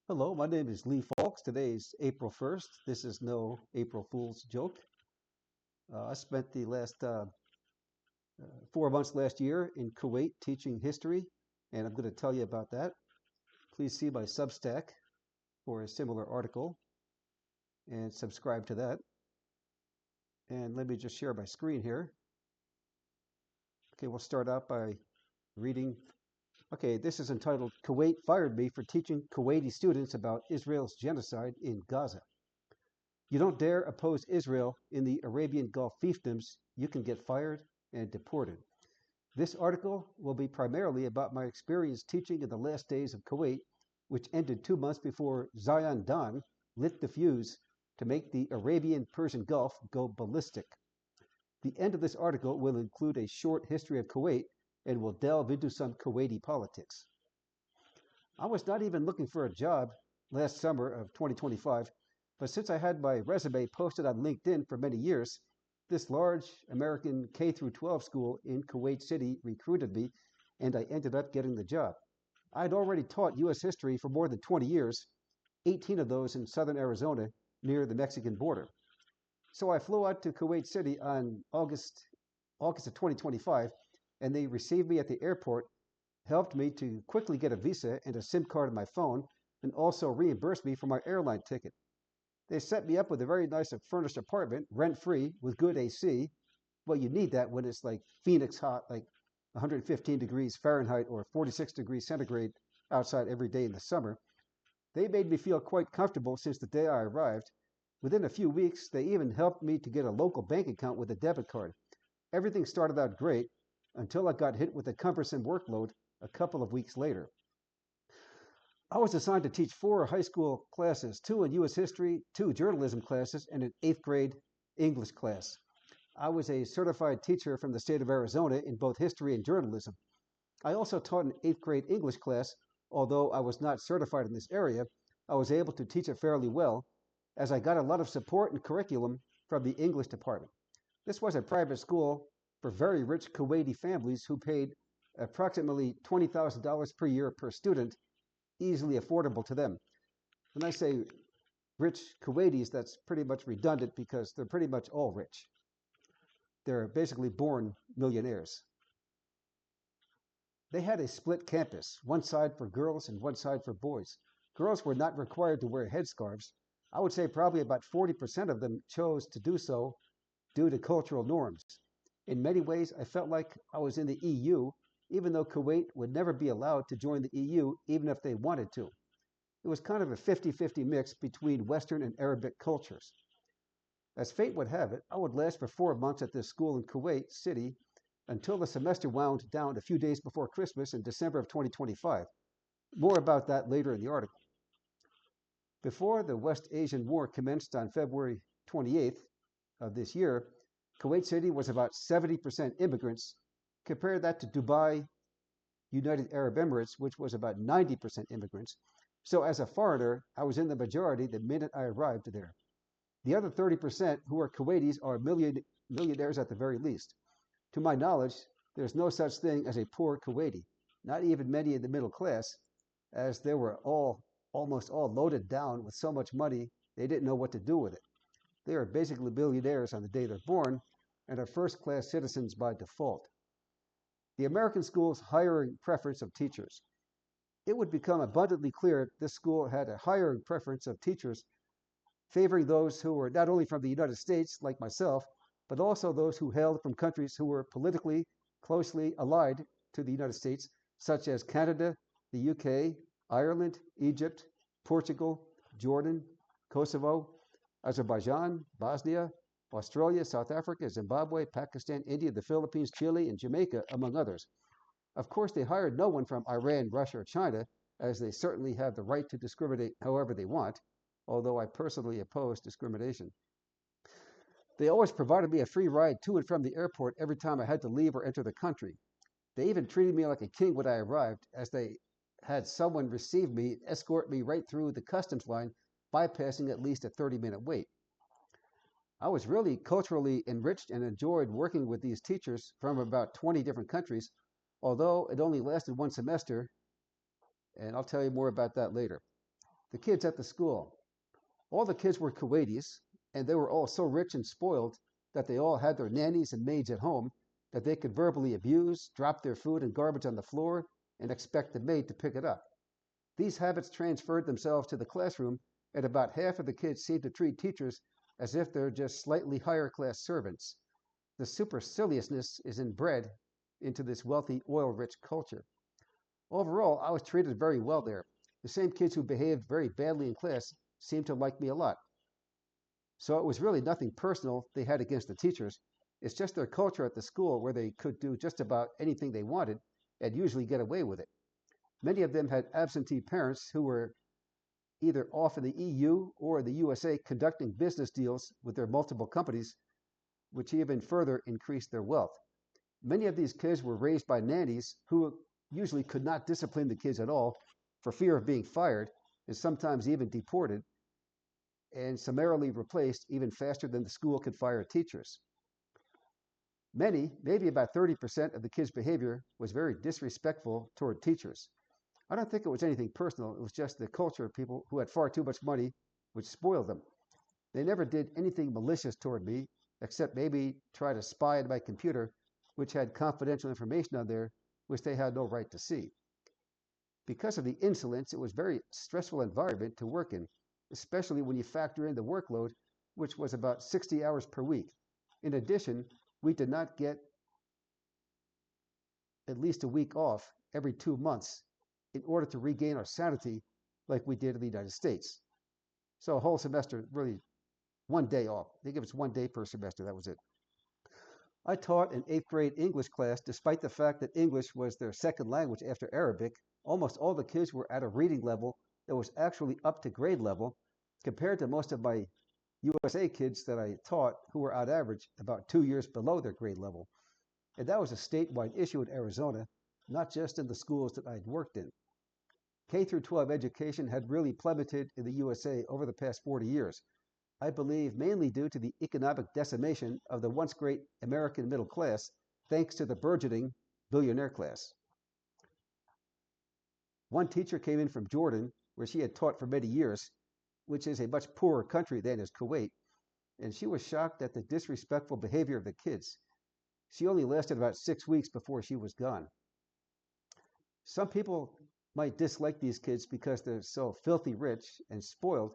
Hello, my name is Lee Falks. Today is April 1st. This is no April Fool's joke. I spent the last 4 months last year in Kuwait teaching history, and I'm going to tell you about that. Please see my Substack for a similar article and subscribe to that. And let me just share my screen here. Okay, we'll start out by reading. Okay, this is entitled Kuwait Fired Me for Teaching Kuwaiti Students About Israel's Genocide in Gaza. You don't dare oppose Israel in the Arabian Gulf fiefdoms, you can get fired and deported. This article will be primarily about my experience teaching in the last days of Kuwait, which ended 2 months before Zion Don lit the fuse to make the Arabian Persian Gulf go ballistic. The end of this article will include a short history of Kuwait and will delve into some Kuwaiti politics. I was not even looking for a job last summer of 2025, but since I had my resume posted on LinkedIn for many years, this large American K-12 school in Kuwait City recruited me, and I ended up getting the job. I had already taught U.S. history for more than 20 years, 18 of those in southern Arizona near the Mexican border. So I flew out to Kuwait City on August of 2025, and they received me at the airport, helped me to quickly get a visa and a SIM card on my phone, and also reimbursed me for my airline ticket. They set me up with a very nice furnished apartment, rent-free, with good AC. Well, you need that when it's like Phoenix hot, like 115 degrees Fahrenheit or 46 degrees centigrade outside every day in the summer. They made me feel quite comfortable since the day I arrived. Within a few weeks, they even helped me to get a local bank account with a debit card. Everything started out great until I got hit with a cumbersome workload a couple of weeks later. I was assigned to teach 4 high school classes, 2 in U.S. history, 2 journalism classes, and an 8th grade English class. I was a certified teacher from the state of Arizona in both history and journalism. I also taught an 8th grade English class. Although I was not certified in this area, I was able to teach it fairly well, as I got a lot of support and curriculum from the English department. This was a private school for very rich Kuwaiti families who paid approximately $20,000 per year per student, easily affordable to them. When I say rich Kuwaitis, that's pretty much redundant because they're pretty much all rich. They're basically born millionaires. They had a split campus, one side for girls and one side for boys. Girls were not required to wear headscarves. I would say probably about 40% of them chose to do so due to cultural norms. In many ways, I felt like I was in the EU, even though Kuwait would never be allowed to join the EU, even if they wanted to. It was kind of a 50-50 mix between Western and Arabic cultures. As fate would have it, I would last for 4 months at this school in Kuwait City until the semester wound down a few days before Christmas in December of 2025. More about that later in the article. Before the West Asian War commenced on February 28th of this year, Kuwait City was about 70% immigrants. Compare that to Dubai, United Arab Emirates, which was about 90% immigrants. So as a foreigner, I was in the majority the minute I arrived there. The other 30% who are Kuwaitis are millionaires at the very least. To my knowledge, there's no such thing as a poor Kuwaiti, not even many in the middle class, as they were almost all loaded down with so much money they didn't know what to do with it. They are basically billionaires on the day they're born and are first-class citizens by default. The American school's hiring preference of teachers. It would become abundantly clear this school had a hiring preference of teachers favoring those who were not only from the United States, like myself, but also those who hailed from countries who were politically closely allied to the United States, such as Canada, the UK, Ireland, Egypt, Portugal, Jordan, Kosovo, Azerbaijan, Bosnia, Australia, South Africa, Zimbabwe, Pakistan, India, the Philippines, Chile, and Jamaica, among others. Of course, they hired no one from Iran, Russia, or China, as they certainly have the right to discriminate however they want, although I personally oppose discrimination. They always provided me a free ride to and from the airport every time I had to leave or enter the country. They even treated me like a king when I arrived, as they had someone receive me, escort me right through the customs line, bypassing at least a 30-minute wait. I was really culturally enriched and enjoyed working with these teachers from about 20 different countries, although it only lasted one semester, and I'll tell you more about that later. The kids at the school. All the kids were Kuwaitis, and they were all so rich and spoiled that they all had their nannies and maids at home that they could verbally abuse, drop their food and garbage on the floor, and expect the maid to pick it up. These habits transferred themselves to the classroom, and about half of the kids seemed to treat teachers as if they're just slightly higher class servants. The superciliousness is inbred into this wealthy, oil rich culture. Overall, I was treated very well there. The same kids who behaved very badly in class seemed to like me a lot. So it was really nothing personal they had against the teachers. It's just their culture at the school where they could do just about anything they wanted and usually get away with it. Many of them had absentee parents who were either off in the EU or the USA conducting business deals with their multiple companies, which even further increased their wealth. Many of these kids were raised by nannies who usually could not discipline the kids at all for fear of being fired and sometimes even deported and summarily replaced even faster than the school could fire teachers. Many, maybe about 30% of the kids' behavior was very disrespectful toward teachers. I don't think it was anything personal. It was just the culture of people who had far too much money, which spoiled them. They never did anything malicious toward me, except maybe try to spy on my computer, which had confidential information on there, which they had no right to see. Because of the insolence, it was a very stressful environment to work in, especially when you factor in the workload, which was about 60 hours per week. In addition, we did not get at least a week off every 2 months in order to regain our sanity like we did in the United States. So a whole semester, really one day off. They give us 1 day per semester. That was it. I taught an 8th grade English class despite the fact that English was their second language after Arabic. Almost all the kids were at a reading level that was actually up to grade level compared to most of my USA kids that I taught who were on average about 2 years below their grade level. And that was a statewide issue in Arizona, not just in the schools that I'd worked in. K through 12 education had really plummeted in the USA over the past 40 years. I believe mainly due to the economic decimation of the once great American middle class, thanks to the burgeoning billionaire class. One teacher came in from Jordan, where she had taught for many years, which is a much poorer country than is Kuwait, and she was shocked at the disrespectful behavior of the kids. She only lasted about 6 weeks before she was gone. Some people might dislike these kids because they're so filthy rich and spoiled,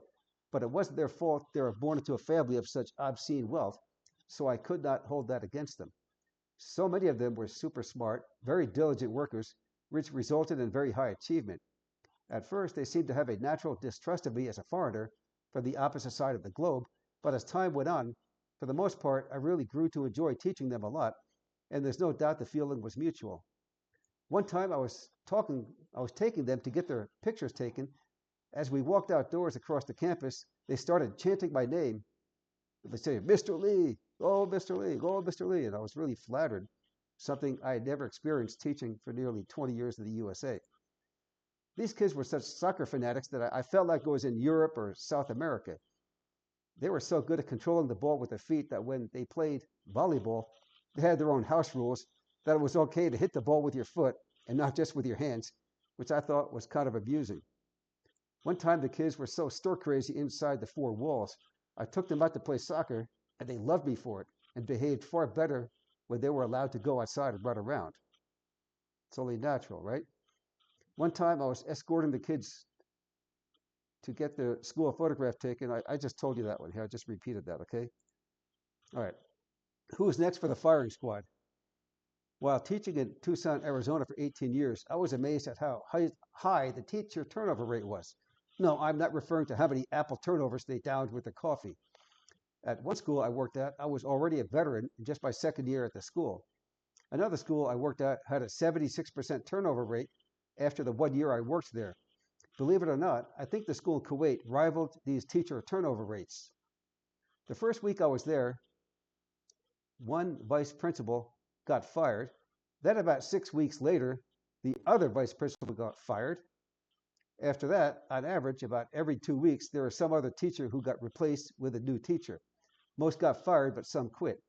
but it wasn't their fault they were born into a family of such obscene wealth, so I could not hold that against them. So many of them were super smart, very diligent workers, which resulted in very high achievement. At first, they seemed to have a natural distrust of me as a foreigner from the opposite side of the globe, but as time went on, for the most part, I really grew to enjoy teaching them a lot, and there's no doubt the feeling was mutual. One time I was taking them to get their pictures taken. As we walked outdoors across the campus, they started chanting my name. They say, "Mr. Lee, go Mr. Lee, go Mr. Lee," and I was really flattered, something I had never experienced teaching for nearly 20 years in the USA. These kids were such soccer fanatics that I felt like I was in Europe or South America. They were so good at controlling the ball with their feet that when they played volleyball, they had their own house rules that it was okay to hit the ball with your foot and not just with your hands, which I thought was kind of amusing. One time the kids were so stir crazy inside the four walls, I took them out to play soccer and they loved me for it and behaved far better when they were allowed to go outside and run around. It's only natural, right? One time I was escorting the kids to get the school photograph taken. I just told you that one here. I just repeated that, okay? All right. Who's next for the firing squad? While teaching in Tucson, Arizona for 18 years, I was amazed at how high the teacher turnover rate was. No, I'm not referring to how many apple turnovers they downed with their coffee. At one school I worked at, I was already a veteran in just my second year at the school. Another school I worked at had a 76% turnover rate after the 1 year I worked there. Believe it or not, I think the school in Kuwait rivaled these teacher turnover rates. The first week I was there, one vice principal got fired. Then about 6 weeks later, the other vice principal got fired. After that, on average, about every 2 weeks, there was some other teacher who got replaced with a new teacher. Most got fired, but some quit.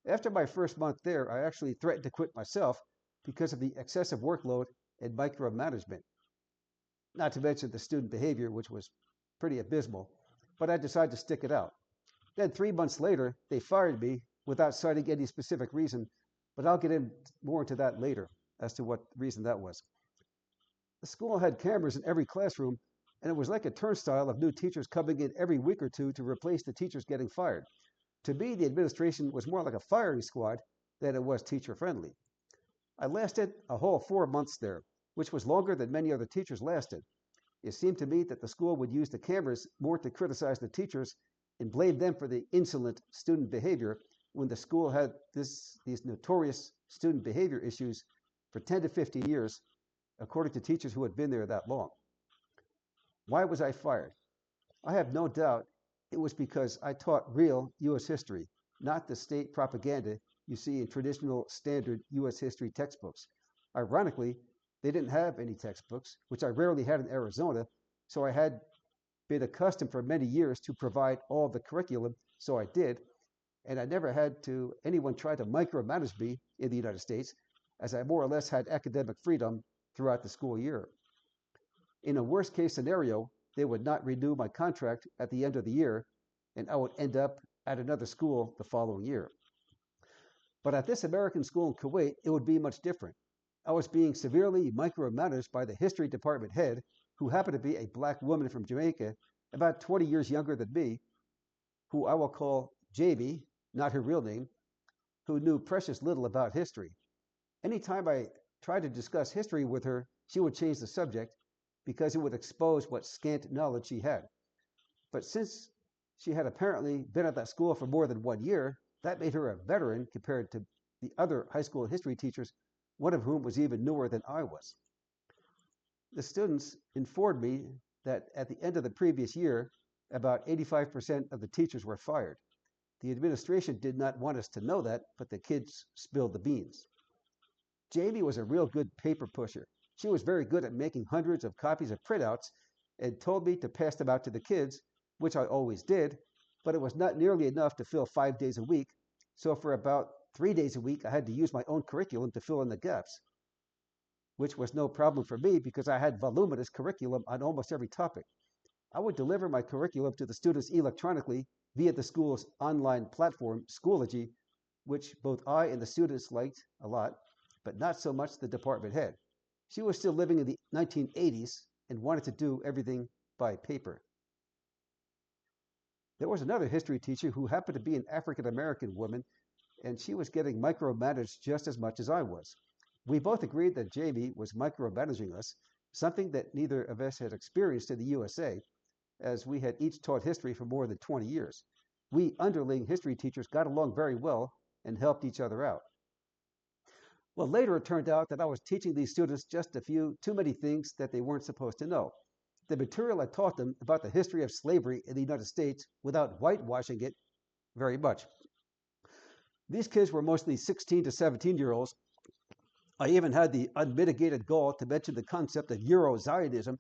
After my first month there, I actually threatened to quit myself because of the excessive workload and micromanagement. Not to mention the student behavior, which was pretty abysmal, but I decided to stick it out. Then 3 months later, they fired me without citing any specific reason, but I'll get more into that later as to what reason that was. The school had cameras in every classroom, and it was like a turnstile of new teachers coming in every week or two to replace the teachers getting fired. To me, the administration was more like a firing squad than it was teacher friendly. I lasted a whole 4 months there, which was longer than many other teachers lasted. It seemed to me that the school would use the cameras more to criticize the teachers and blame them for the insolent student behavior when the school had these notorious student behavior issues for 10 to 15 years, according to teachers who had been there that long. Why was I fired? I have no doubt it was because I taught real U.S. history, not the state propaganda you see in traditional standard U.S. history textbooks. Ironically, they didn't have any textbooks, which I rarely had in Arizona, so I had been accustomed for many years to provide all the curriculum, so I did, and I never had anyone try to micromanage me in the United States, as I more or less had academic freedom throughout the school year. In a worst case scenario, they would not renew my contract at the end of the year, and I would end up at another school the following year. But at this American school in Kuwait, it would be much different. I was being severely micromanaged by the history department head, who happened to be a black woman from Jamaica, about 20 years younger than me, who I will call Jamie, not her real name, who knew precious little about history. Anytime I tried to discuss history with her, she would change the subject because it would expose what scant knowledge she had. But since she had apparently been at that school for more than 1 year, that made her a veteran compared to the other high school history teachers, one of whom was even newer than I was. The students informed me that at the end of the previous year, about 85% of the teachers were fired. The administration did not want us to know that, but the kids spilled the beans. Jamie was a real good paper pusher. She was very good at making hundreds of copies of printouts and told me to pass them out to the kids, which I always did, but it was not nearly enough to fill 5 days a week, so for about 3 days a week I had to use my own curriculum to fill in the gaps, which was no problem for me because I had voluminous curriculum on almost every topic. I would deliver my curriculum to the students electronically via the school's online platform, Schoology, which both I and the students liked a lot, but not so much the department head. She was still living in the 1980s and wanted to do everything by paper. There was another history teacher who happened to be an African American woman, and she was getting micromanaged just as much as I was. We both agreed that Jamie was micromanaging us, something that neither of us had experienced in the USA, as we had each taught history for more than 20 years. We underling history teachers got along very well and helped each other out. Well, later it turned out that I was teaching these students just a few too many things that they weren't supposed to know. The material I taught them about the history of slavery in the United States without whitewashing it very much. These kids were mostly 16 to 17-year-olds. I even had the unmitigated gall to mention the concept of Euro-Zionism,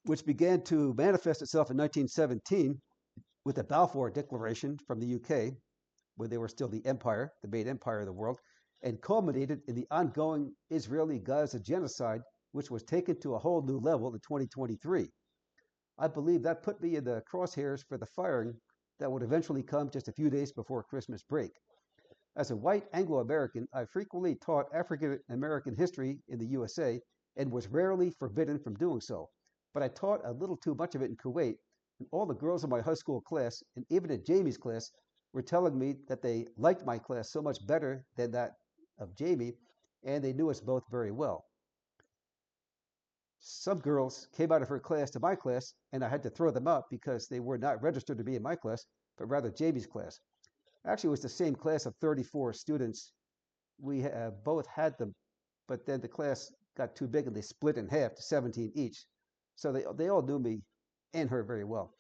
which began to manifest itself in 1917 with the Balfour Declaration from the UK, when they were still the empire, the main empire of the world, and culminated in the ongoing Israeli-Gaza genocide, which was taken to a whole new level in 2023. I believe that put me in the crosshairs for the firing that would eventually come just a few days before Christmas break. As a white Anglo-American, I frequently taught African American history in the USA and was rarely forbidden from doing so. But I taught a little too much of it in Kuwait, and all the girls in my high school class, and even in Jamie's class, were telling me that they liked my class so much better than that of Jamie, and they knew us both very well. Some girls came out of her class to my class, and I had to throw them out because they were not registered to be in my class, but rather Jamie's class. Actually, it was the same class of 34 students. We both had them, but then the class got too big and they split in half to 17 each. So they all knew me and her very well.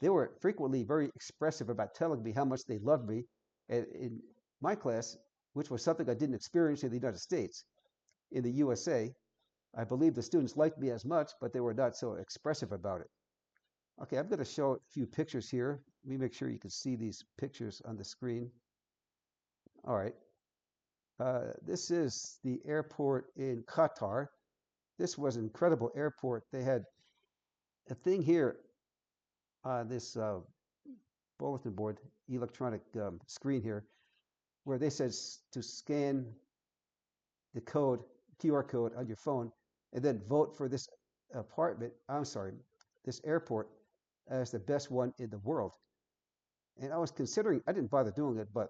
They were frequently very expressive about telling me how much they loved me. And in my class, which was something I didn't experience in the United States, in the USA, I believe the students liked me as much, but they were not so expressive about it. Okay, I'm going to show a few pictures here. Let me make sure you can see these pictures on the screen. All right. This is the airport in Qatar. This was an incredible airport. They had a thing here on this bulletin board, electronic screen here, where they says to scan the code, QR code on your phone, and then vote for this this airport as the best one in the world. And I was considering, I didn't bother doing it, but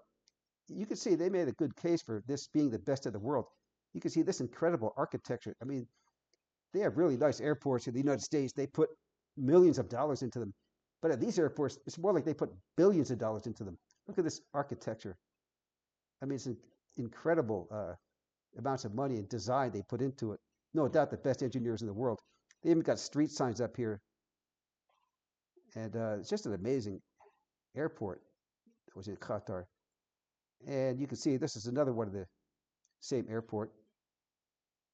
you can see they made a good case for this being the best in the world. You can see this incredible architecture. I mean, they have really nice airports in the United States. They put millions of dollars into them. But at these airports, it's more like they put billions of dollars into them. Look at this architecture. I mean, it's incredible amounts of money and design they put into it. No doubt the best engineers in the world. They even got street signs up here. And it's just an amazing airport that was in Qatar. And you can see this is another one of the same airport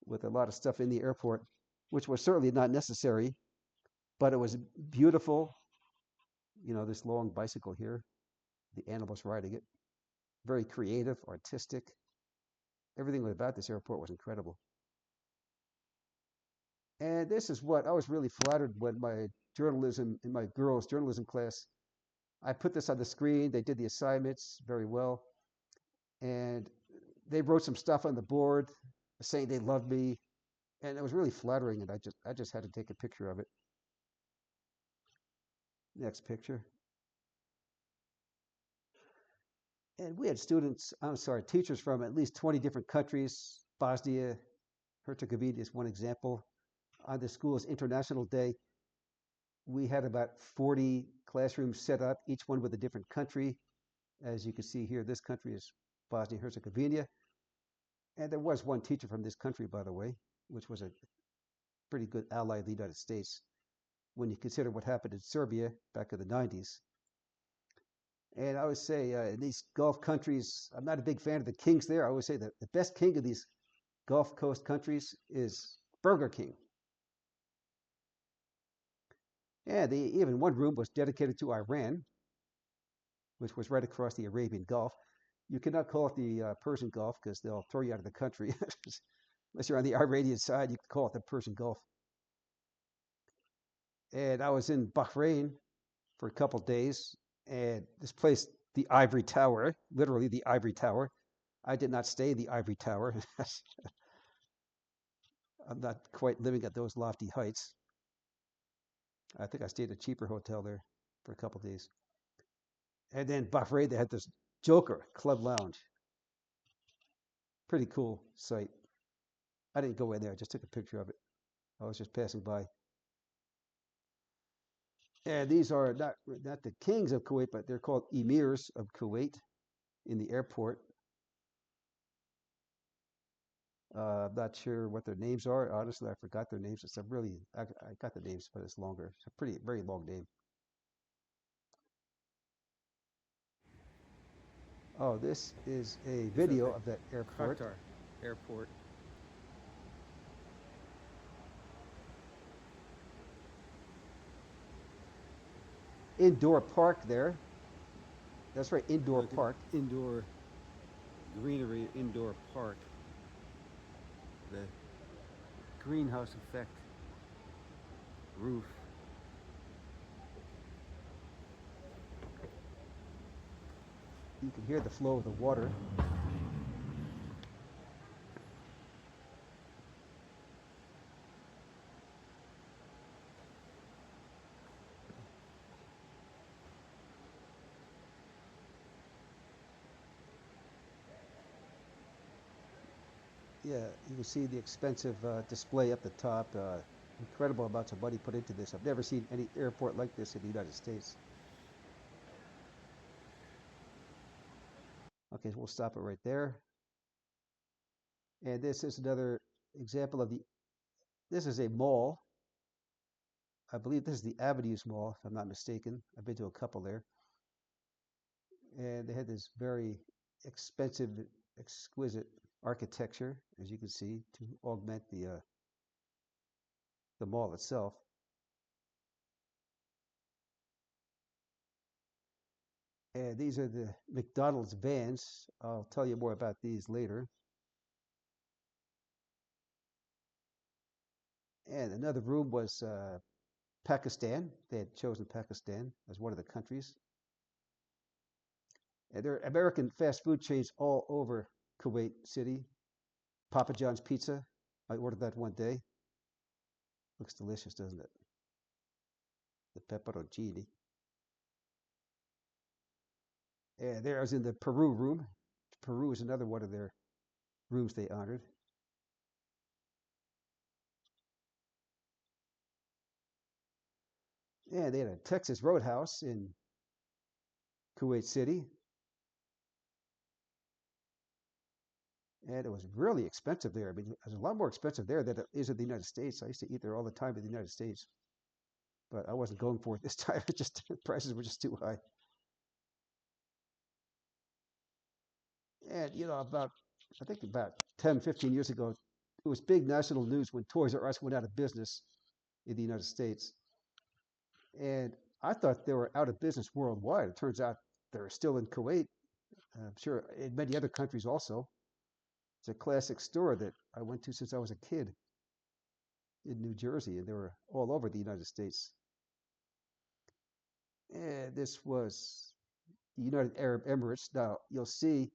with a lot of stuff in the airport, which was certainly not necessary, but it was beautiful. You know, this long bicycle here, the animals riding it. Very creative, artistic. Everything about this airport was incredible. And this is what I was really flattered when in my girls' journalism class, I put this on the screen. They did the assignments very well. And they wrote some stuff on the board saying they loved me. And it was really flattering. And I just had to take a picture of it. Next picture. And we had teachers from at least 20 different countries. Bosnia, Herzegovina is one example. On the school's International Day, we had about 40 classrooms set up, each one with a different country. As you can see here, this country is Bosnia Herzegovina. And there was one teacher from this country, by the way, which was a pretty good ally of the United States when you consider what happened in Serbia back in the 90s. And I would say in these Gulf countries, I'm not a big fan of the kings there. I always say that the best king of these Gulf Coast countries is Burger King. And even one room was dedicated to Iran, which was right across the Arabian Gulf. You cannot call it the Persian Gulf because they'll throw you out of the country. Unless you're on the Iranian side, you can call it the Persian Gulf. And I was in Bahrain for a couple days, and this place, the Ivory Tower, literally the Ivory Tower. I did not stay in the Ivory Tower. I'm not quite living at those lofty heights. I think I stayed at a cheaper hotel there for a couple days. And then Bahrain, they had this Joker Club Lounge. Pretty cool site. I didn't go in there. I just took a picture of it. I was just passing by. And these are not the kings of Kuwait, but they're called emirs of Kuwait in the airport. I'm not sure what their names are. Honestly, I forgot their names. I got the names, but it's longer. It's a very long name. Oh, this is a video of that airport. Qatar airport. Indoor park there. That's right, indoor Look at park. indoor greenery, indoor park. The greenhouse effect roof. You can hear the flow of the water. Yeah, you can see the expensive display up the top. Incredible amounts of money put into this. I've never seen any airport like this in the United States. Okay, so we'll stop it right there. And this is another example of this is a mall. I believe this is the Avenues Mall, if I'm not mistaken. I've been to a couple there. And they had this very expensive, exquisite architecture, as you can see, to augment the mall itself. And these are the McDonald's vans. I'll tell you more about these later. And another room was Pakistan. They had chosen Pakistan as one of the countries. And there are American fast food chains all over Kuwait City. Papa John's Pizza. I ordered that one day. Looks delicious, doesn't it? The pepperoncini. And there I was in the Peru room. Peru is another one of their rooms they honored. And they had a Texas Roadhouse in Kuwait City. And it was really expensive there. I mean, it was a lot more expensive there than it is in the United States. I used to eat there all the time in the United States, but I wasn't going for it this time. It just the prices were just too high. And I think about 10, 15 years ago, it was big national news when Toys R Us went out of business in the United States. And I thought they were out of business worldwide. It turns out they're still in Kuwait. I'm sure in many other countries also. It's a classic store that I went to since I was a kid in New Jersey, and they were all over the United States. And this was the United Arab Emirates. Now, you'll see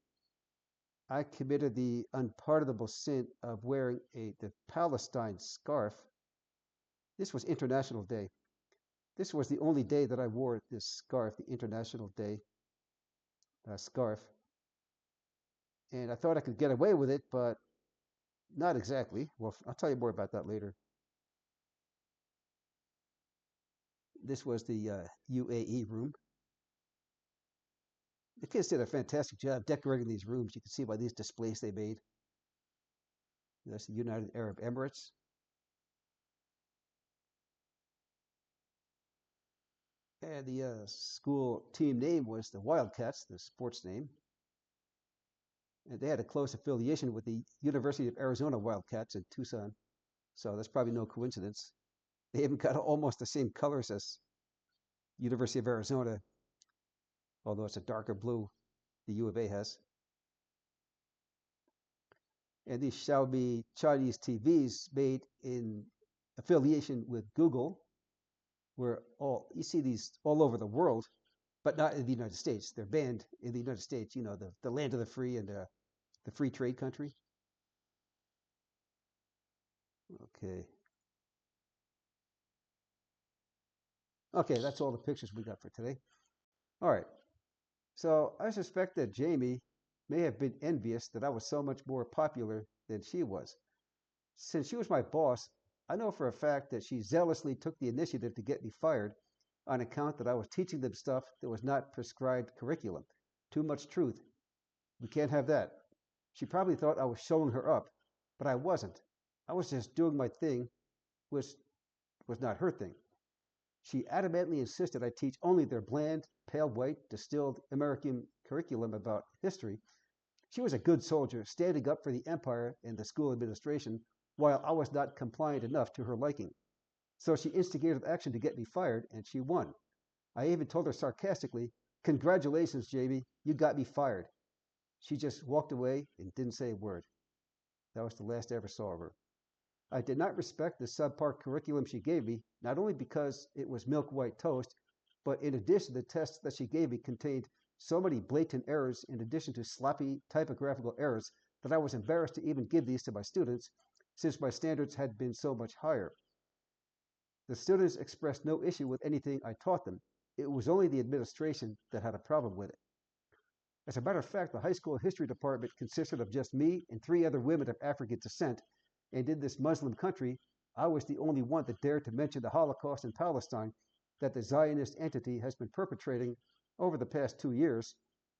I committed the unpardonable sin of wearing the Palestine scarf. This was International Day. This was the only day that I wore this scarf, the International Day scarf. And I thought I could get away with it, but not exactly. Well, I'll tell you more about that later. This was the UAE room. The kids did a fantastic job decorating these rooms. You can see by these displays they made. That's the United Arab Emirates. And the school team name was the Wildcats, the sports name. And they had a close affiliation with the University of Arizona Wildcats in Tucson. So that's probably no coincidence. They even got almost the same colors as University of Arizona, although it's a darker blue the U of A has. And these Xiaomi Chinese TVs made in affiliation with Google, where you see these all over the world, but not in the United States. They're banned in the United States, the land of the free and the free trade country. Okay. Okay, that's all the pictures we got for today. All right. So I suspect that Jamie may have been envious that I was so much more popular than she was. Since she was my boss, I know for a fact that she zealously took the initiative to get me fired on account that I was teaching them stuff that was not prescribed curriculum. Too much truth. We can't have that. She probably thought I was showing her up, but I wasn't. I was just doing my thing, which was not her thing. She adamantly insisted I teach only their bland, pale white, distilled American curriculum about history. She was a good soldier, standing up for the empire and the school administration, while I was not compliant enough to her liking. So she instigated action to get me fired, and she won. I even told her sarcastically, "Congratulations, Jamie, you got me fired." She just walked away and didn't say a word. That was the last I ever saw of her. I did not respect the subpar curriculum she gave me, not only because it was milk white toast, but in addition, the tests that she gave me contained so many blatant errors in addition to sloppy typographical errors that I was embarrassed to even give these to my students, since my standards had been so much higher. The students expressed no issue with anything I taught them. It was only the administration that had a problem with it. As a matter of fact, the high school history department consisted of just me and three other women of African descent, and in this Muslim country, I was the only one that dared to mention the Holocaust in Palestine that the Zionist entity has been perpetrating over the past 2 years,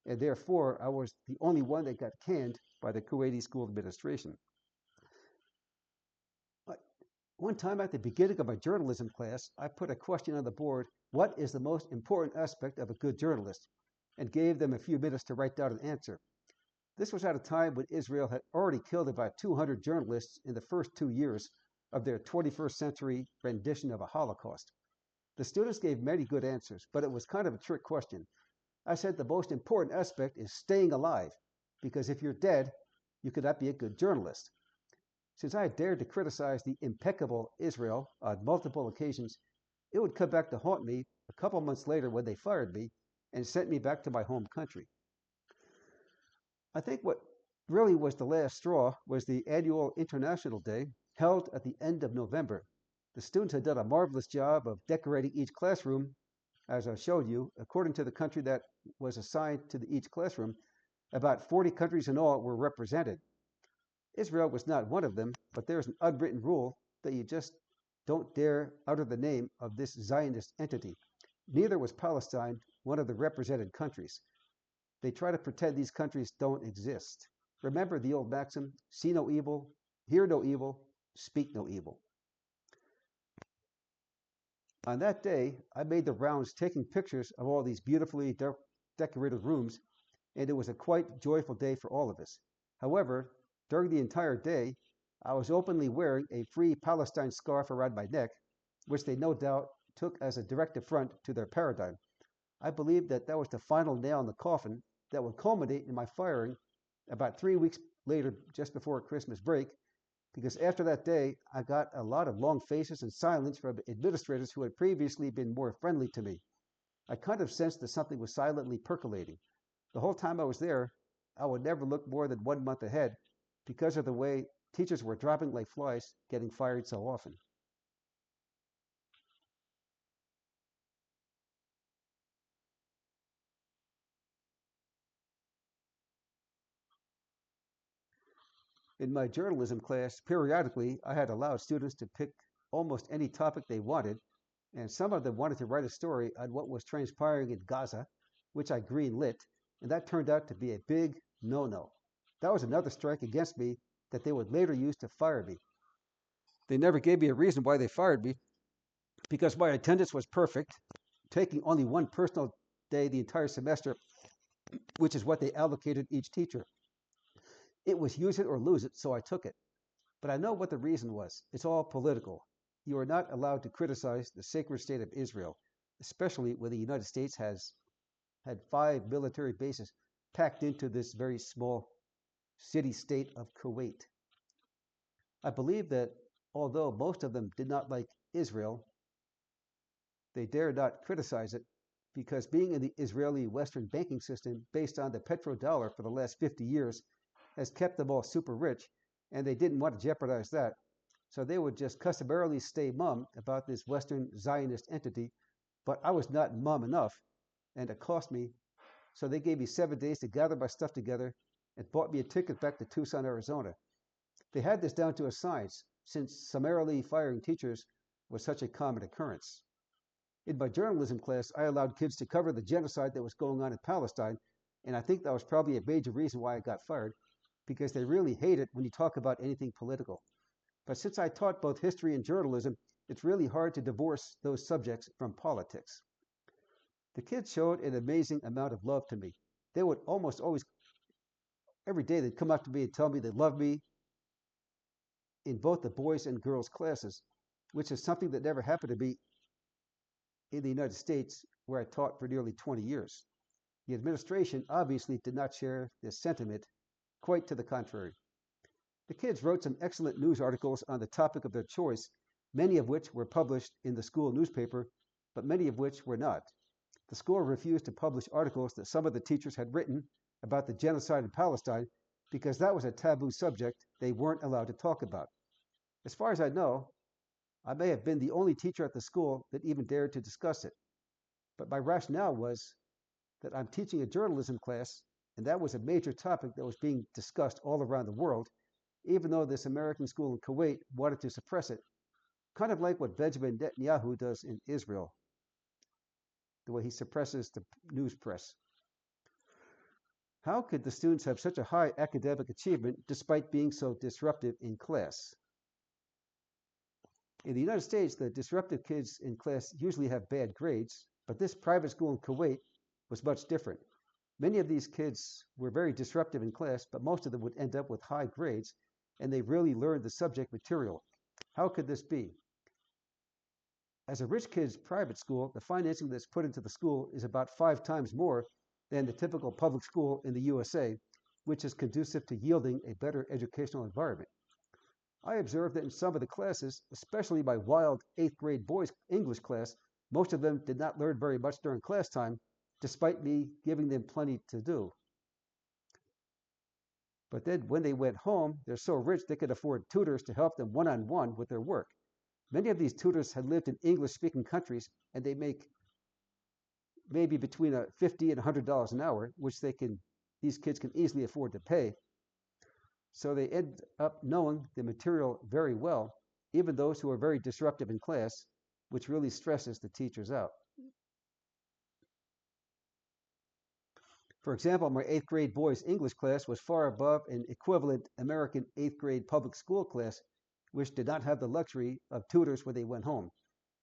and therefore I was the only one that got canned by the Kuwaiti school administration. One time at the beginning of my journalism class, I put a question on the board: what is the most important aspect of a good journalist? And gave them a few minutes to write down an answer. This was at a time when Israel had already killed about 200 journalists in the first 2 years of their 21st century rendition of a Holocaust. The students gave many good answers, but it was kind of a trick question. I said the most important aspect is staying alive, because if you're dead, you could not be a good journalist. Since I had dared to criticize the impeccable Israel on multiple occasions, it would come back to haunt me a couple months later when they fired me and sent me back to my home country. I think what really was the last straw was the annual International Day held at the end of November. The students had done a marvelous job of decorating each classroom, as I showed you. According to the country that was assigned to each classroom, about 40 countries in all were represented. Israel was not one of them, but there's an unwritten rule that you just don't dare utter the name of this Zionist entity. Neither was Palestine one of the represented countries. They try to pretend these countries don't exist. Remember the old maxim, see no evil, hear no evil, speak no evil. On that day, I made the rounds taking pictures of all these beautifully decorated rooms, and it was a quite joyful day for all of us. However, during the entire day, I was openly wearing a Free Palestine scarf around my neck, which they no doubt took as a direct affront to their paradigm. I believe that that was the final nail in the coffin that would culminate in my firing about 3 weeks later, just before Christmas break, because after that day, I got a lot of long faces and silence from administrators who had previously been more friendly to me. I kind of sensed that something was silently percolating. The whole time I was there, I would never look more than 1 month ahead because of the way teachers were dropping like flies, getting fired so often. In my journalism class, periodically, I had allowed students to pick almost any topic they wanted, and some of them wanted to write a story on what was transpiring in Gaza, which I greenlit, and that turned out to be a big no-no. That was another strike against me that they would later use to fire me. They never gave me a reason why they fired me, because my attendance was perfect, taking only one personal day the entire semester, which is what they allocated each teacher. It was use it or lose it, so I took it. But I know what the reason was. It's all political. You are not allowed to criticize the sacred state of Israel, especially when the United States has had 5 military bases packed into this very small city state of Kuwait. I believe that although most of them did not like Israel, they dared not criticize it because being in the Israeli Western banking system based on the petrodollar for the last 50 years has kept them all super rich, and they didn't want to jeopardize that. So they would just customarily stay mum about this Western Zionist entity, but I was not mum enough, and it cost me. So they gave me 7 days to gather my stuff together and bought me a ticket back to Tucson, Arizona. They had this down to a science, since summarily firing teachers was such a common occurrence. In my journalism class, I allowed kids to cover the genocide that was going on in Palestine, and I think that was probably a major reason why I got fired, because they really hate it when you talk about anything political. But since I taught both history and journalism, it's really hard to divorce those subjects from politics. The kids showed an amazing amount of love to me. They would almost always, every day, they'd come up to me and tell me they loved me in both the boys and girls classes, which is something that never happened to me in the United States, where I taught for nearly 20 years. The administration obviously did not share this sentiment, quite to the contrary. The kids wrote some excellent news articles on the topic of their choice, many of which were published in the school newspaper, but many of which were not. The school refused to publish articles that some of the teachers had written about the genocide in Palestine because that was a taboo subject they weren't allowed to talk about. As far as I know, I may have been the only teacher at the school that even dared to discuss it. But my rationale was that I'm teaching a journalism class, and that was a major topic that was being discussed all around the world, even though this American school in Kuwait wanted to suppress it, kind of like what Benjamin Netanyahu does in Israel, the way he suppresses the news press. How could the students have such a high academic achievement despite being so disruptive in class? In the United States, the disruptive kids in class usually have bad grades, but this private school in Kuwait was much different. Many of these kids were very disruptive in class, but most of them would end up with high grades, and they really learned the subject material. How could this be? As a rich kid's private school, the financing that's put into the school is about 5 times more than the typical public school in the USA, which is conducive to yielding a better educational environment. I observed that in some of the classes, especially my wild 8th grade boys' English class, most of them did not learn very much during class time, despite me giving them plenty to do. But then when they went home, they're so rich they could afford tutors to help them one on one with their work. Many of these tutors had lived in English speaking countries and they make maybe between $50 and $100 an hour, which these kids can easily afford to pay. So they end up knowing the material very well, even those who are very disruptive in class, which really stresses the teachers out. For example, my 8th grade boys' English class was far above an equivalent American 8th grade public school class, which did not have the luxury of tutors when they went home.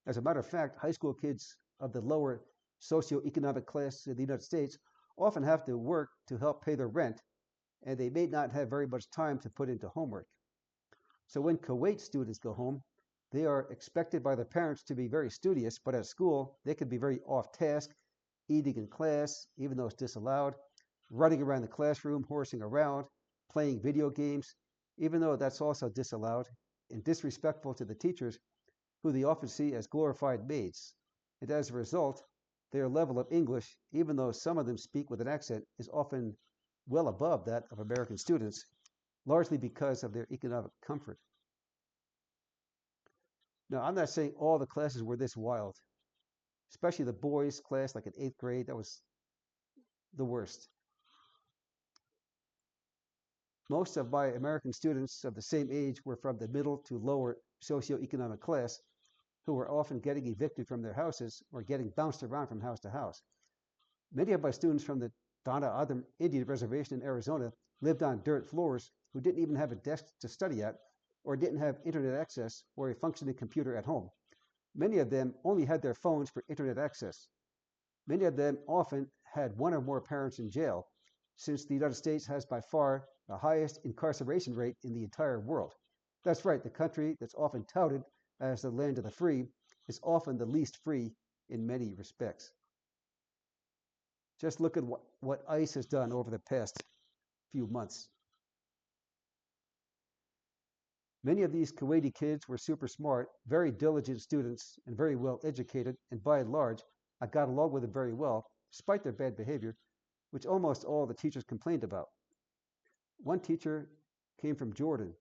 As a matter of fact, high school kids of the lower socioeconomic class in the United States often have to work to help pay their rent, and they may not have very much time to put into homework. So when Kuwait students go home, they are expected by their parents to be very studious, but at school, they can be very off task, eating in class, even though it's disallowed, running around the classroom, horsing around, playing video games, even though that's also disallowed, and disrespectful to the teachers, who they often see as glorified maids. And as a result, their level of English, even though some of them speak with an accent, is often well above that of American students, largely because of their economic comfort. Now, I'm not saying all the classes were this wild, especially the boys' class, like in 8th grade, that was the worst. Most of my American students of the same age were from the middle to lower socioeconomic class, who were often getting evicted from their houses or getting bounced around from house to house. Many of my students from the Donna Adam Indian Reservation in Arizona lived on dirt floors who didn't even have a desk to study at or didn't have internet access or a functioning computer at home. Many of them only had their phones for internet access. Many of them often had one or more parents in jail, since the United States has by far the highest incarceration rate in the entire world. That's right, the country that's often touted as the land of the free is often the least free in many respects. Just look at what ICE has done over the past few months. Many of these Kuwaiti kids were super smart, very diligent students, and very well educated, and by and large, I got along with them very well, despite their bad behavior, which almost all the teachers complained about. One teacher came from Jordan.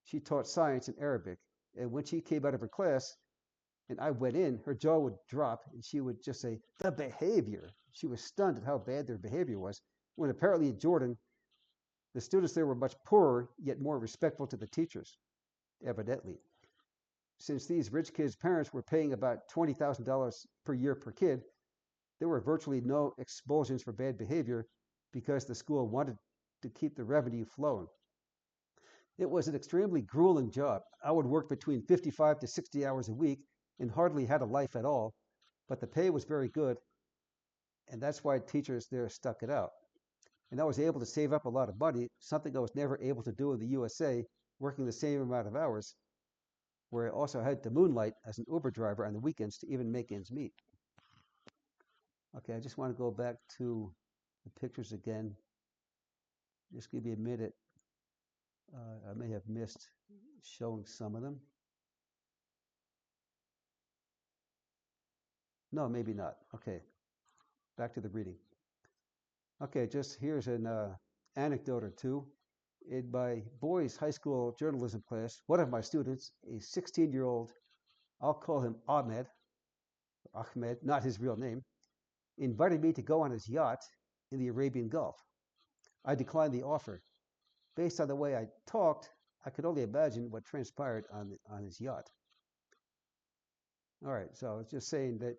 She taught science and Arabic, and when she came out of her class and I went in, her jaw would drop and she would just say, "The behavior." She was stunned at how bad their behavior was, when apparently in Jordan, the students there were much poorer, yet more respectful to the teachers, evidently. Since these rich kids' parents were paying about $20,000 per year per kid, there were virtually no expulsions for bad behavior because the school wanted to keep the revenue flowing. It was an extremely grueling job. I would work between 55 to 60 hours a week and hardly had a life at all, but the pay was very good, and that's why teachers there stuck it out. And I was able to save up a lot of money, something I was never able to do in the USA, working the same amount of hours, where I also had to moonlight as an Uber driver on the weekends to even make ends meet. Okay, I just want to go back to the pictures again. Just give me a minute. I may have missed showing some of them. No, maybe not. Okay, back to the reading. Okay, just here's an anecdote or two. In my boys' high school journalism class, one of my students, a 16-year-old, I'll call him Ahmed, not his real name, invited me to go on his yacht in the Arabian Gulf. I declined the offer. Based on the way I talked, I could only imagine what transpired on his yacht. All right, so I was just saying that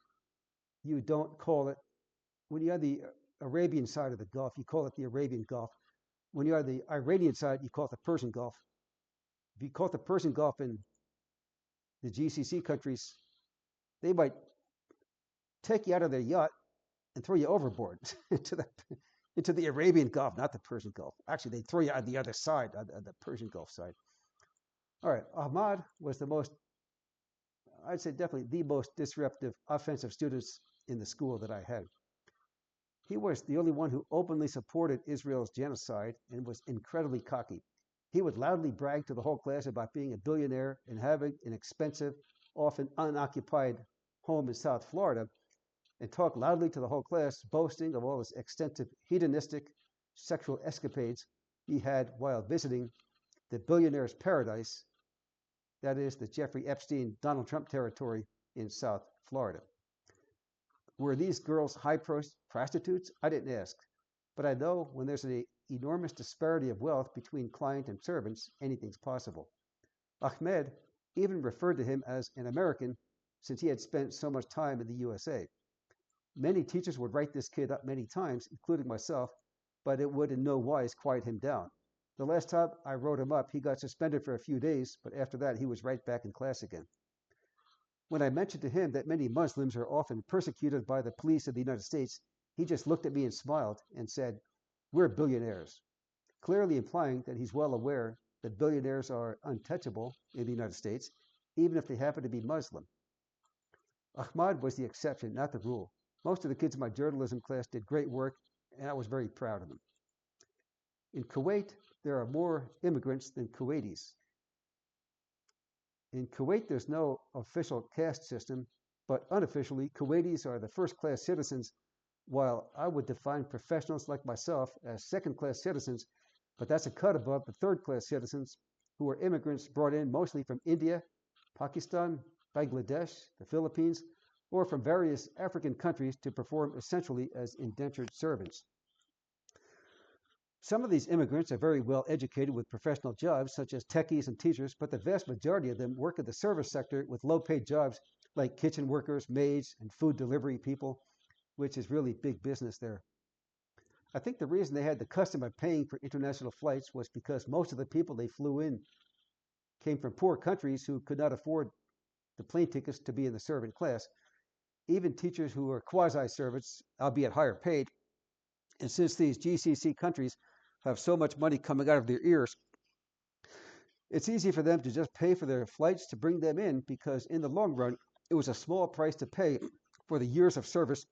you don't call it, when you're on the Arabian side of the Gulf, you call it the Arabian Gulf. When you're on the Iranian side, you call it the Persian Gulf. If you call it the Persian Gulf in the GCC countries, they might take you out of their yacht and throw you overboard into the Arabian Gulf, not the Persian Gulf. Actually, they throw you on the other side, on the Persian Gulf side. All right, Ahmad was the most, I'd say definitely the most disruptive offensive students in the school that I had. He was the only one who openly supported Israel's genocide and was incredibly cocky. He would loudly brag to the whole class about being a billionaire and having an expensive, often unoccupied home in South Florida, and talk loudly to the whole class, boasting of all his extensive hedonistic sexual escapades he had while visiting the billionaire's paradise, that is, the Jeffrey Epstein, Donald Trump territory in South Florida. Were these girls high prostitutes? I didn't ask. But I know when there's an enormous disparity of wealth between client and servants, anything's possible. Ahmed even referred to him as an American since he had spent so much time in the USA. Many teachers would write this kid up many times, including myself, but it would in no wise quiet him down. The last time I wrote him up, he got suspended for a few days, but after that, he was right back in class again. When I mentioned to him that many Muslims are often persecuted by the police of the United States, he just looked at me and smiled and said, "We're billionaires," clearly implying that he's well aware that billionaires are untouchable in the United States, even if they happen to be Muslim. Ahmad was the exception, not the rule. Most of the kids in my journalism class did great work, and I was very proud of them. In Kuwait, there are more immigrants than Kuwaitis. In Kuwait, there's no official caste system, but unofficially, Kuwaitis are the first-class citizens, while I would define professionals like myself as second-class citizens, but that's a cut above the third-class citizens who are immigrants brought in mostly from India, Pakistan, Bangladesh, the Philippines, or from various African countries to perform essentially as indentured servants. Some of these immigrants are very well educated with professional jobs, such as techies and teachers, but the vast majority of them work in the service sector with low-paid jobs like kitchen workers, maids, and food delivery people, which is really big business there. I think the reason they had the custom of paying for international flights was because most of the people they flew in came from poor countries who could not afford the plane tickets to be in the servant class. Even teachers who were quasi-servants, albeit higher paid, and since these GCC countries have so much money coming out of their ears, it's easy for them to just pay for their flights to bring them in because in the long run, it was a small price to pay for the years of service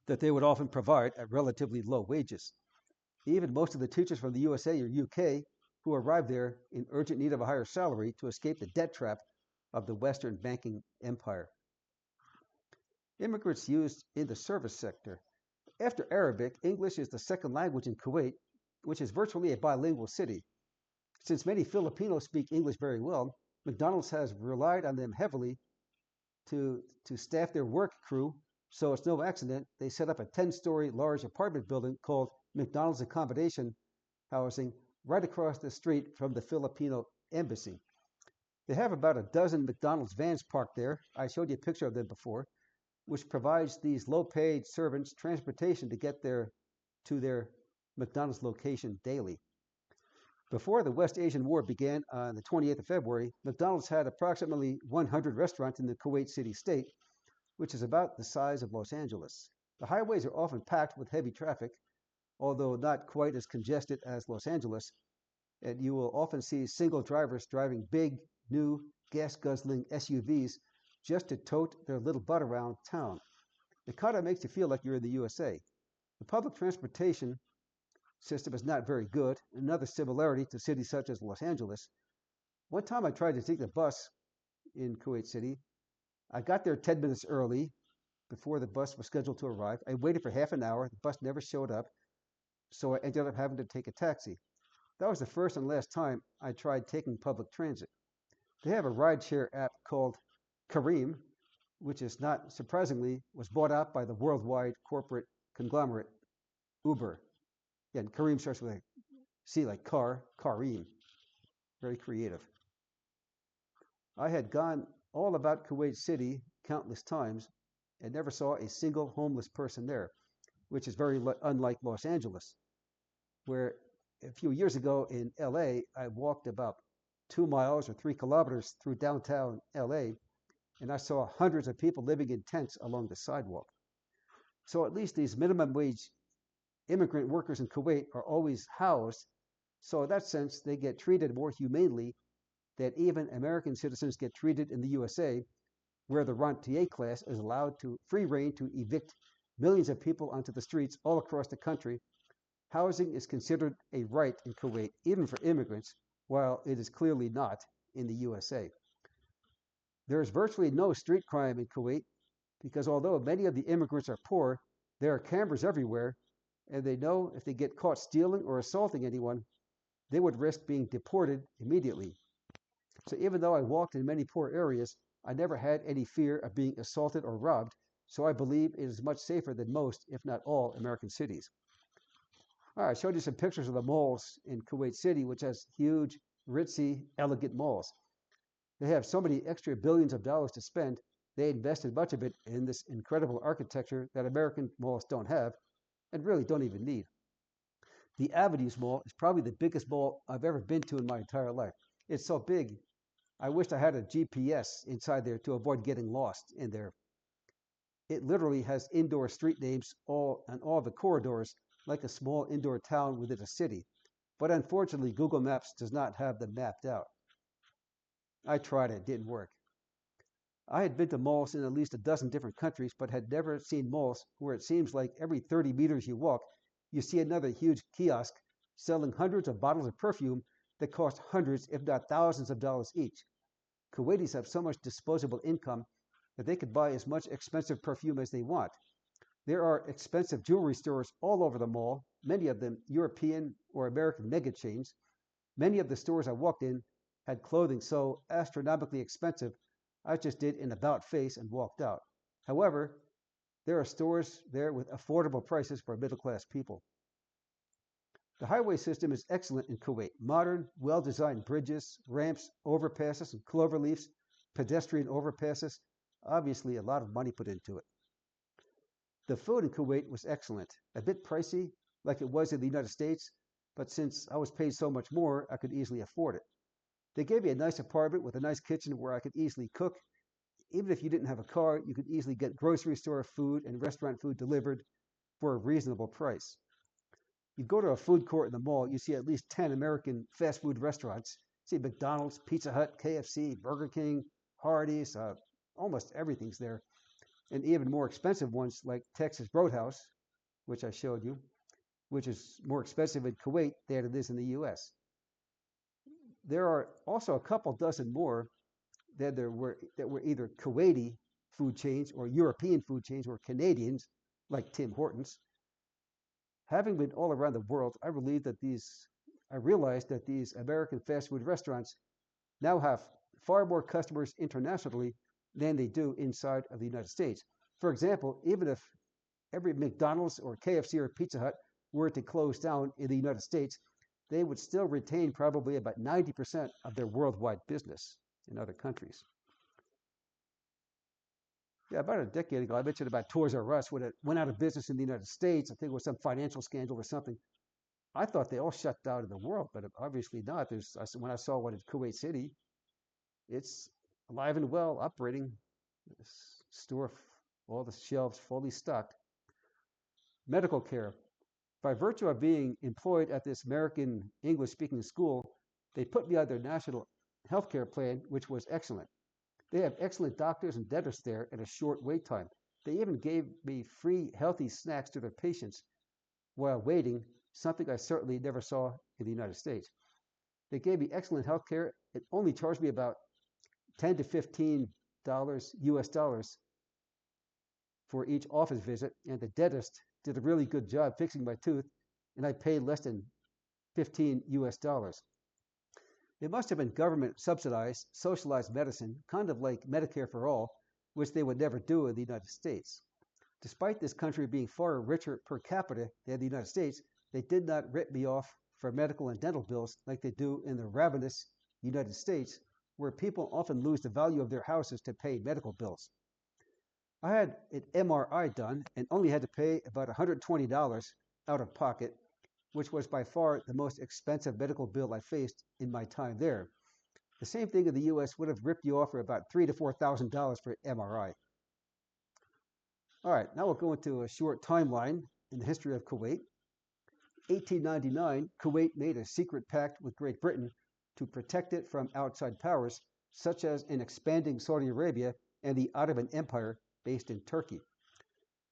that they would often provide at relatively low wages. Even most of the teachers from the USA or UK who arrived there in urgent need of a higher salary to escape the debt trap of the Western banking empire. Immigrants used in the service sector. After Arabic, English is the second language in Kuwait, which is virtually a bilingual city. Since many Filipinos speak English very well, McDonald's has relied on them heavily to staff their work crew, so it's no accident they set up a 10-story large apartment building called McDonald's Accommodation Housing right across the street from the Filipino embassy. They have about a dozen McDonald's vans parked there. I showed you a picture of them before, which provides these low-paid servants transportation to get to their McDonald's location daily. Before the West Asian War began on the 28th of February, McDonald's had approximately 100 restaurants in the Kuwait city-state, which is about the size of Los Angeles. The highways are often packed with heavy traffic, although not quite as congested as Los Angeles, and you will often see single drivers driving big, new, gas-guzzling SUVs just to tote their little butt around town. It kind of makes you feel like you're in the USA. The public transportation system is not very good, another similarity to cities such as Los Angeles. One time I tried to take the bus in Kuwait City. I got there 10 minutes early before the bus was scheduled to arrive. I waited for half an hour. The bus never showed up, so I ended up having to take a taxi. That was the first and last time I tried taking public transit. They have a rideshare app called Kareem, which is not surprisingly was bought out by the worldwide corporate conglomerate Uber. Again, Kareem starts with a C like car, Kareem. Very creative. I had gone all about Kuwait City countless times and never saw a single homeless person there, which is very unlike Los Angeles, where a few years ago in LA, I walked about 2 miles or 3 kilometers through downtown LA, and I saw hundreds of people living in tents along the sidewalk. So at least these minimum wage immigrant workers in Kuwait are always housed, so in that sense, they get treated more humanely than even American citizens get treated in the USA, where the rentier class is allowed to free rein to evict millions of people onto the streets all across the country. Housing is considered a right in Kuwait, even for immigrants, while it is clearly not in the USA. There is virtually no street crime in Kuwait because although many of the immigrants are poor, there are cameras everywhere, and they know if they get caught stealing or assaulting anyone, they would risk being deported immediately. So even though I walked in many poor areas, I never had any fear of being assaulted or robbed, so I believe it is much safer than most, if not all, American cities. All right, I showed you some pictures of the malls in Kuwait City, which has huge, ritzy, elegant malls. They have so many extra billions of dollars to spend, they invested much of it in this incredible architecture that American malls don't have and really don't even need. The Avenues Mall is probably the biggest mall I've ever been to in my entire life. It's so big, I wished I had a GPS inside there to avoid getting lost in there. It literally has indoor street names all on all the corridors, like a small indoor town within a city. But unfortunately, Google Maps does not have them mapped out. I tried it, it didn't work. I had been to malls in at least a dozen different countries, but had never seen malls where it seems like every 30 meters you walk, you see another huge kiosk selling hundreds of bottles of perfume that cost hundreds, if not thousands of dollars each. Kuwaitis have so much disposable income that they could buy as much expensive perfume as they want. There are expensive jewelry stores all over the mall, many of them European or American mega chains. Many of the stores I walked in had clothing so astronomically expensive, I just did an about face and walked out. However, there are stores there with affordable prices for middle class people. The highway system is excellent in Kuwait. Modern, well designed bridges, ramps, overpasses, and cloverleafs, pedestrian overpasses. Obviously, a lot of money put into it. The food in Kuwait was excellent, a bit pricey, like it was in the United States, but since I was paid so much more, I could easily afford it. They gave me a nice apartment with a nice kitchen where I could easily cook. Even if you didn't have a car, you could easily get grocery store food and restaurant food delivered for a reasonable price. You go to a food court in the mall, you see at least 10 American fast food restaurants. See McDonald's, Pizza Hut, KFC, Burger King, Hardee's, almost everything's there. And even more expensive ones like Texas Roadhouse, which I showed you, which is more expensive in Kuwait than it is in the US. There are also a couple dozen more that were either Kuwaiti food chains or European food chains or Canadians, like Tim Hortons. Having been all around the world, I realized that these American fast food restaurants now have far more customers internationally than they do inside of the United States. For example, even if every McDonald's or KFC or Pizza Hut were to close down in the United States, they would still retain probably about 90% of their worldwide business in other countries. Yeah, about a decade ago, I mentioned about Toys R Us when it went out of business in the United States. I think it was some financial scandal or something. I thought they all shut down in the world, but obviously not. When I saw one in Kuwait City, it's alive and well, operating. Store, all the shelves fully stocked. Medical care. By virtue of being employed at this American English speaking school, they put me on their national health care plan, which was excellent. They have excellent doctors and dentists there at a short wait time. They even gave me free healthy snacks to their patients while waiting, something I certainly never saw in the United States. They gave me excellent health care. It only charged me about $10 to $15 US dollars for each office visit, and the dentist did a really good job fixing my tooth, and I paid less than 15 US dollars. It must have been government subsidized, socialized medicine, kind of like Medicare for all, which they would never do in the United States. Despite this country being far richer per capita than the United States, they did not rip me off for medical and dental bills like they do in the ravenous United States, where people often lose the value of their houses to pay medical bills. I had an MRI done and only had to pay about $120 out of pocket, which was by far the most expensive medical bill I faced in my time there. The same thing in the US would have ripped you off for about $3,000 to $4,000 for an MRI. All right, now we'll go into a short timeline in the history of Kuwait. 1899, Kuwait made a secret pact with Great Britain to protect it from outside powers, such as an expanding Saudi Arabia and the Ottoman Empire based in Turkey.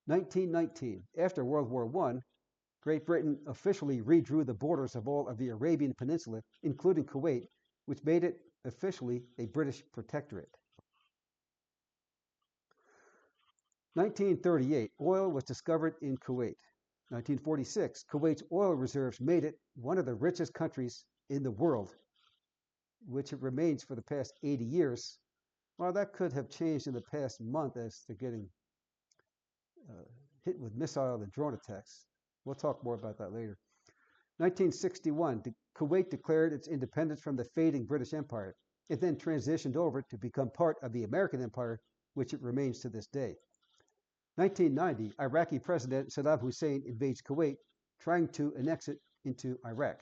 1919, after World War I, Great Britain officially redrew the borders of all of the Arabian Peninsula, including Kuwait, which made it officially a British protectorate. 1938, oil was discovered in Kuwait. 1946, Kuwait's oil reserves made it one of the richest countries in the world, which it remains for the past 80 years. Well, that could have changed in the past month as they're getting hit with missile and drone attacks. We'll talk more about that later. 1961, Kuwait declared its independence from the fading British Empire. It then transitioned over to become part of the American Empire, which it remains to this day. 1990, Iraqi President Saddam Hussein invades Kuwait, trying to annex it into Iraq.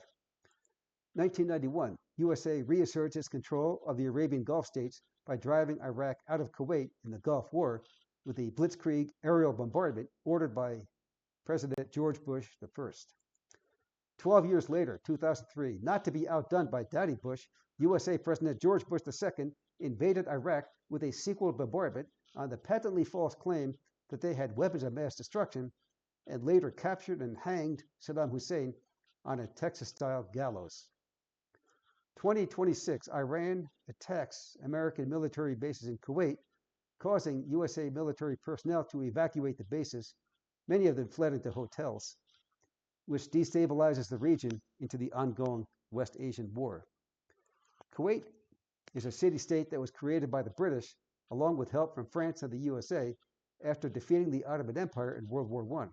1991, USA reasserts its control of the Arabian Gulf states by driving Iraq out of Kuwait in the Gulf War with a blitzkrieg aerial bombardment ordered by President George Bush I. 12 years later, 2003, not to be outdone by Daddy Bush, USA President George Bush II invaded Iraq with a sequel bombardment on the patently false claim that they had weapons of mass destruction, and later captured and hanged Saddam Hussein on a Texas-style gallows. 2026, Iran attacks American military bases in Kuwait, causing USA military personnel to evacuate the bases. Many of them fled into hotels, which destabilizes the region into the ongoing West Asian War. Kuwait is a city-state that was created by the British, along with help from France and the USA, after defeating the Ottoman Empire in World War I.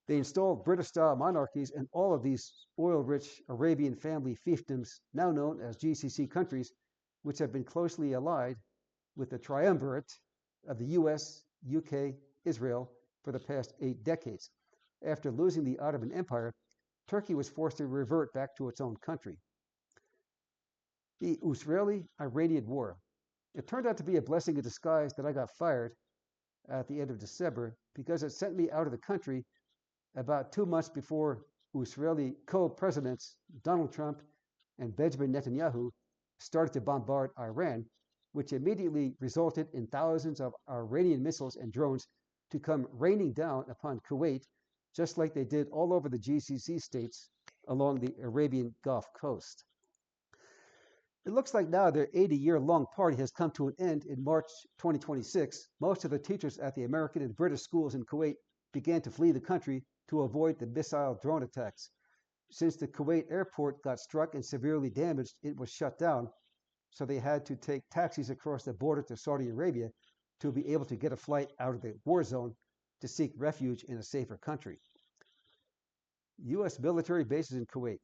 They installed British-style monarchies in all of these oil-rich Arabian family fiefdoms, now known as GCC countries, which have been closely allied with the triumvirate of the US, UK, Israel for the past 8 decades. After losing the Ottoman Empire, Turkey was forced to revert back to its own country. The Israeli-Iranian War. It turned out to be a blessing in disguise that I got fired at the end of December because it sent me out of the country about 2 months before Israeli co-presidents Donald Trump and Benjamin Netanyahu started to bombard Iran, which immediately resulted in thousands of Iranian missiles and drones to come raining down upon Kuwait, just like they did all over the GCC states along the Arabian Gulf coast. It looks like now their 80-year-long party has come to an end in March 2026. Most of the teachers at the American and British schools in Kuwait began to flee the country to avoid the missile drone attacks. Since the Kuwait airport got struck and severely damaged, it was shut down, so they had to take taxis across the border to Saudi Arabia to be able to get a flight out of the war zone to seek refuge in a safer country. U.S. military bases in Kuwait.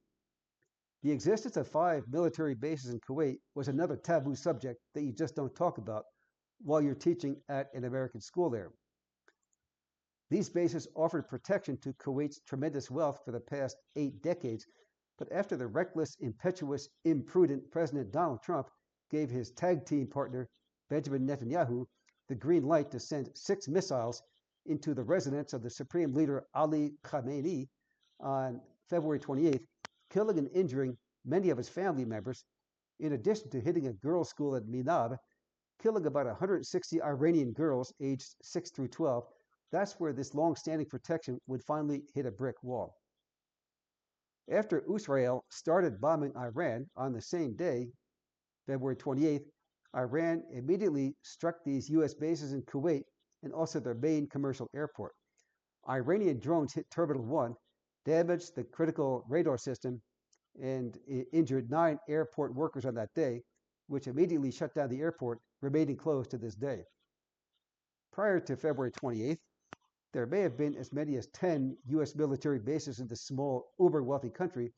The existence of 5 military bases in Kuwait was another taboo subject that you just don't talk about while you're teaching at an American school there. These bases offered protection to Kuwait's tremendous wealth for the past 8 decades, but after the reckless, impetuous, imprudent President Donald Trump gave his tag team partner, Benjamin Netanyahu, the green light to send 6 missiles into the residence of the Supreme Leader Ali Khamenei on February 28th, killing and injuring many of his family members, in addition to hitting a girls' school at Minab, killing about 160 Iranian girls aged 6 through 12. That's where this long-standing protection would finally hit a brick wall. After Israel started bombing Iran on the same day, February 28th, Iran immediately struck these U.S. bases in Kuwait and also their main commercial airport. Iranian drones hit Terminal 1, damaged the critical radar system, and injured 9 airport workers on that day, which immediately shut down the airport, remaining closed to this day. Prior to February 28th, there may have been as many as 10 U.S. military bases in this small, uber-wealthy country,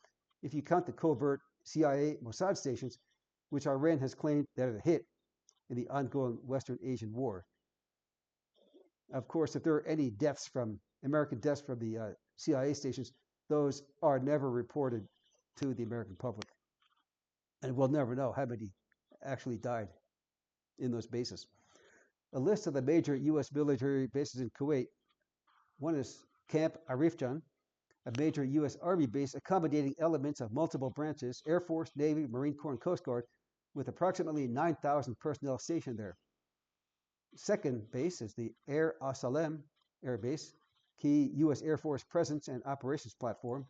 if you count the covert CIA Mossad stations, which Iran has claimed that it hit in the ongoing Western Asian War. Of course, if there are any American deaths from the CIA stations, those are never reported to the American public. And we'll never know how many actually died in those bases. A list of the major U.S. military bases in Kuwait. One is Camp Arifjan, a major U.S. Army base accommodating elements of multiple branches, Air Force, Navy, Marine Corps, and Coast Guard, with approximately 9,000 personnel stationed there. Second base is the Air Asalem Air Base, key U.S. Air Force presence and operations platform.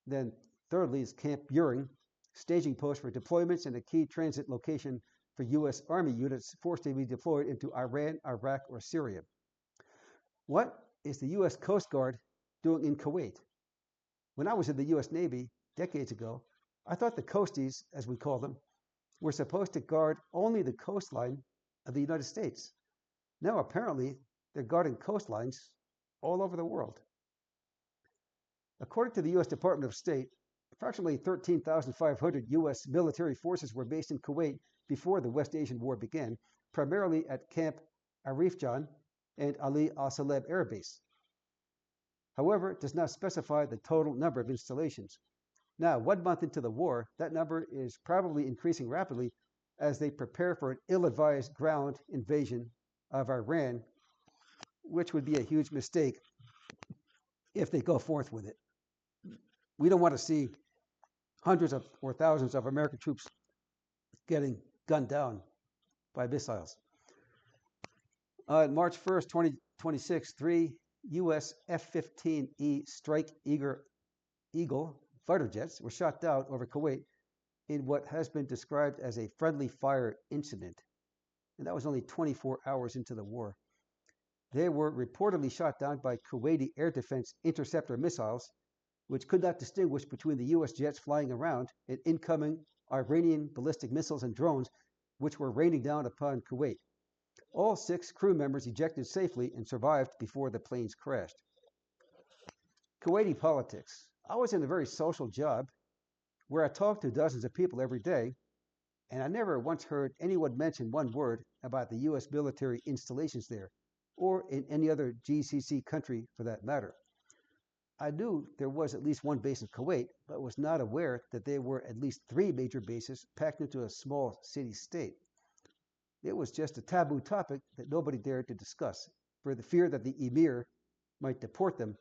Then, thirdly, is Camp Buring, staging post for deployments and a key transit location for U.S. Army units forced to be deployed into Iran, Iraq, or Syria. What is the U.S. Coast Guard doing in Kuwait? When I was in the U.S. Navy decades ago, I thought the coasties, as we call them, were supposed to guard only the coastline of the United States. Now, apparently, they're guarding coastlines all over the world. According to the U.S. Department of State, approximately 13,500 U.S. military forces were based in Kuwait before the West Asian War began, primarily at Camp Arifjan and Ali Al Saleb Air Base. However, it does not specify the total number of installations. Now, 1 month into the war, that number is probably increasing rapidly as they prepare for an ill-advised ground invasion of Iran, which would be a huge mistake if they go forth with it. We don't want to see hundreds of or thousands of American troops getting gunned down by missiles. On March 1st, 2026, 3 U.S. F-15E Strike Eagle fighter jets were shot down over Kuwait in what has been described as a friendly fire incident. And that was only 24 hours into the war. They were reportedly shot down by Kuwaiti air defense interceptor missiles, which could not distinguish between the U.S. jets flying around and incoming Iranian ballistic missiles and drones, which were raining down upon Kuwait. All 6 crew members ejected safely and survived before the planes crashed. Kuwaiti politics. I was in a very social job where I talked to dozens of people every day, and I never once heard anyone mention one word about the U.S. military installations there, or in any other GCC country for that matter. I knew there was at least one base in Kuwait, but was not aware that there were at least 3 major bases packed into a small city-state. It was just a taboo topic that nobody dared to discuss, for the fear that the emir might deport them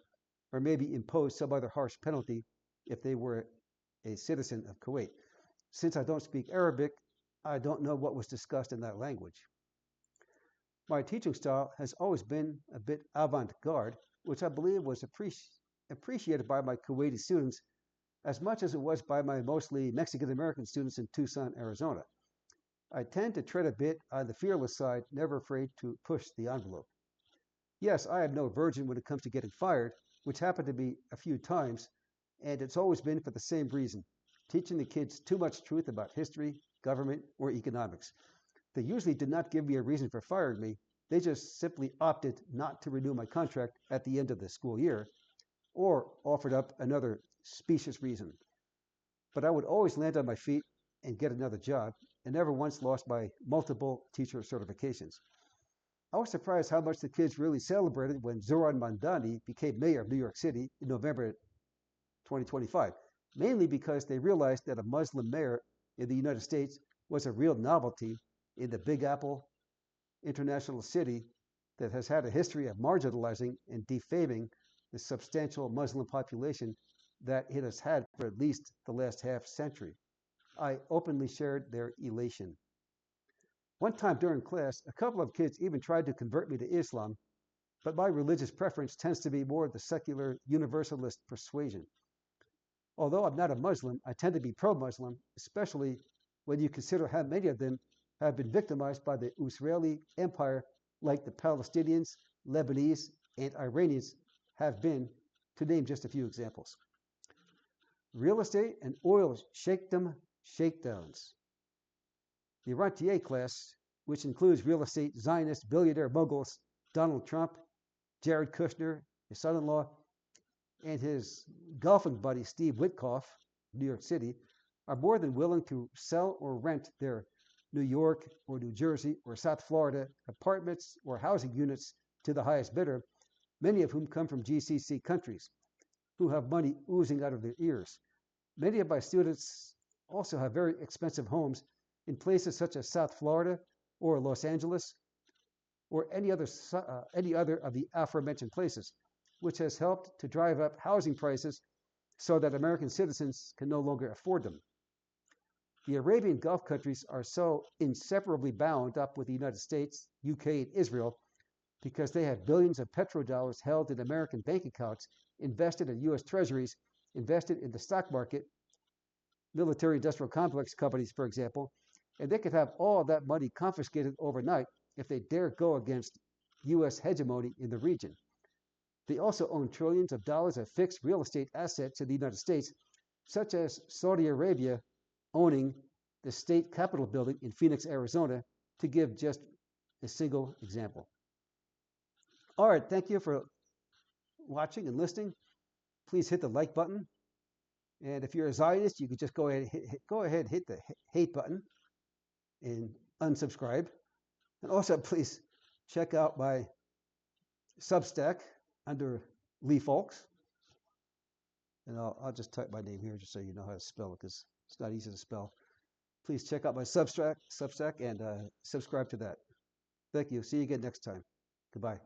or maybe impose some other harsh penalty if they were a citizen of Kuwait. Since I don't speak Arabic, I don't know what was discussed in that language. My teaching style has always been a bit avant-garde, which I believe was appreciated by my Kuwaiti students as much as it was by my mostly Mexican-American students in Tucson, Arizona. I tend to tread a bit on the fearless side, never afraid to push the envelope. Yes, I am no virgin when it comes to getting fired, which happened to me a few times, and it's always been for the same reason, teaching the kids too much truth about history, government, or economics. They usually did not give me a reason for firing me. They just simply opted not to renew my contract at the end of the school year, or offered up another specious reason. But I would always land on my feet and get another job, and never once lost my multiple teacher certifications. I was surprised how much the kids really celebrated when Zoran Mandani became mayor of New York City in November 2025, mainly because they realized that a Muslim mayor in the United States was a real novelty in the Big Apple international city that has had a history of marginalizing and defaming the substantial Muslim population that it has had for at least the last half century. I openly shared their elation. One time during class, a couple of kids even tried to convert me to Islam, but my religious preference tends to be more the secular universalist persuasion. Although I'm not a Muslim, I tend to be pro-Muslim, especially when you consider how many of them have been victimized by the Israeli Empire, like the Palestinians, Lebanese, and Iranians have been, to name just a few examples. Real estate and oil shakedowns. The rentier class, which includes real estate Zionist billionaire moguls Donald Trump, Jared Kushner, his son-in-law, and his golfing buddy Steve Witkoff, New York City, are more than willing to sell or rent their New York or New Jersey or South Florida apartments or housing units to the highest bidder, many of whom come from GCC countries, who have money oozing out of their ears. Many of my students also have very expensive homes in places such as South Florida or Los Angeles or any other of the aforementioned places, which has helped to drive up housing prices so that American citizens can no longer afford them. The Arabian Gulf countries are so inseparably bound up with the United States, UK, and Israel because they have billions of petrodollars held in American bank accounts, invested in U.S. treasuries, invested in the stock market, military industrial complex companies, for example, and they could have all that money confiscated overnight if they dare go against U.S. hegemony in the region. They also own trillions of dollars of fixed real estate assets in the United States, such as Saudi Arabia owning the state capitol building in Phoenix, Arizona, to give just a single example. All right, thank you for watching and listening. Please hit the like button. And if you're a Zionist, you could just go ahead hit the hate button and unsubscribe. And also, please check out my Substack under Lee Folks. And I'll just type my name here just so you know how to spell it, because it's not easy to spell. Please check out my Substack and subscribe to that. Thank you. See you again next time. Goodbye.